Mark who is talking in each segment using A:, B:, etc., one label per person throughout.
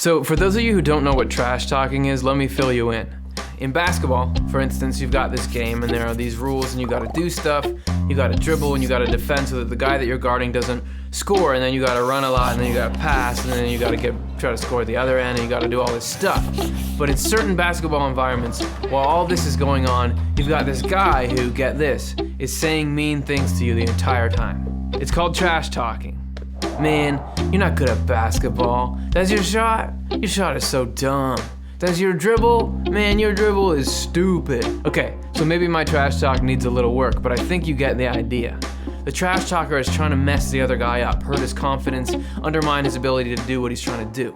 A: So for those of you who don't know what trash talking is, let me fill you in. In basketball, for instance, you've got this game and there are these rules and you gotta do stuff, you gotta dribble and you gotta defend so that the guy that you're guarding doesn't score, and then you gotta run a lot, and then you gotta pass, and then you gotta try to score at the other end, and you gotta do all this stuff. But in certain basketball environments, while all this is going on, you've got this guy who, get this, is saying mean things to you the entire time. It's called trash talking. Man, you're not good at basketball. That's your shot? Your shot is so dumb. That's your dribble? Man, your dribble is stupid. Okay, so maybe my trash talk needs a little work, but I think you get the idea. The trash talker is trying to mess the other guy up, hurt his confidence, undermine his ability to do what he's trying to do.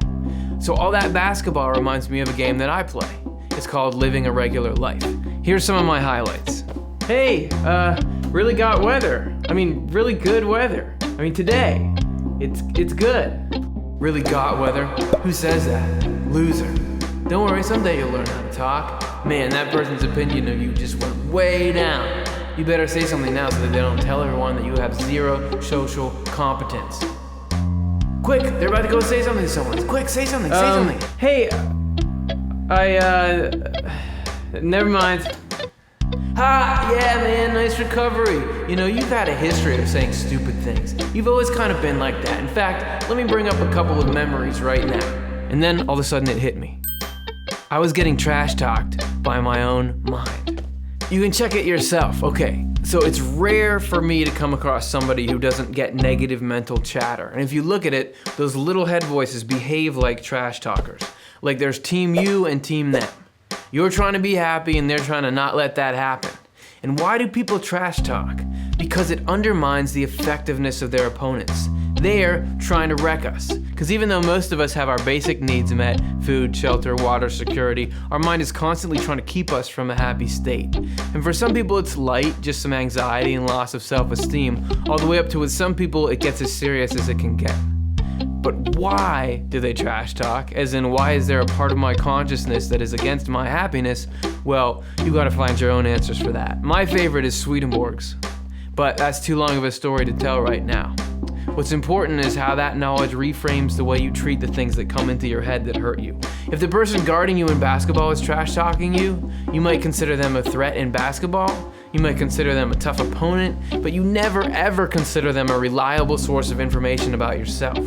A: So all that basketball reminds me of a game that I play. It's called Living a Regular Life. Here's some of my highlights. Hey, really got weather. Really good weather. Today. It's good. Really got weather? Who says that? Loser. Don't worry, someday you'll learn how to talk. Man, that person's opinion of you just went way down. You better say something now so that they don't tell everyone that you have zero social competence. Quick, they're about to go say something to someone. Quick, say something, say something.
B: Hey, never mind.
A: Ha, yeah man, nice recovery. You've had a history of saying stupid things. You've always kind of been like that. In fact, let me bring up a couple of memories right now. And then all of a sudden it hit me. I was getting trash talked by my own mind. You can check it yourself. Okay, so it's rare for me to come across somebody who doesn't get negative mental chatter. And if you look at it, those little head voices behave like trash talkers. Like there's team you and team them. You're trying to be happy and they're trying to not let that happen. And why do people trash talk? Because it undermines the effectiveness of their opponents. They're trying to wreck us. Because even though most of us have our basic needs met, food, shelter, water, security, our mind is constantly trying to keep us from a happy state. And for some people it's light, just some anxiety and loss of self-esteem, all the way up to with some people it gets as serious as it can get. But why do they trash talk? As in, why is there a part of my consciousness that is against my happiness? Well, you gotta find your own answers for that. My favorite is Swedenborg's, but that's too long of a story to tell right now. What's important is how that knowledge reframes the way you treat the things that come into your head that hurt you. If the person guarding you in basketball is trash talking you, you might consider them a threat in basketball, you might consider them a tough opponent, but you never ever consider them a reliable source of information about yourself.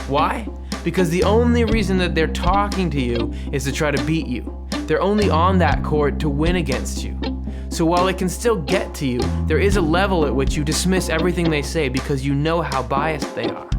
A: Why? Because the only reason that they're talking to you is to try to beat you. They're only on that court to win against you. So while it can still get to you, there is a level at which you dismiss everything they say because you know how biased they are.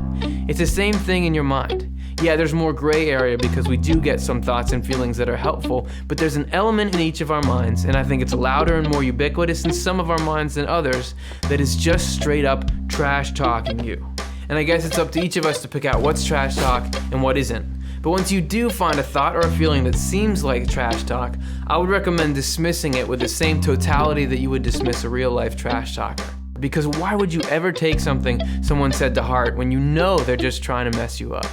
A: It's the same thing in your mind. Yeah, there's more gray area because we do get some thoughts and feelings that are helpful, but there's an element in each of our minds, and I think it's louder and more ubiquitous in some of our minds than others, that is just straight up trash talking you. And I guess it's up to each of us to pick out what's trash talk and what isn't. But once you do find a thought or a feeling that seems like trash talk, I would recommend dismissing it with the same totality that you would dismiss a real life trash talker. Because why would you ever take something someone said to heart when you know they're just trying to mess you up?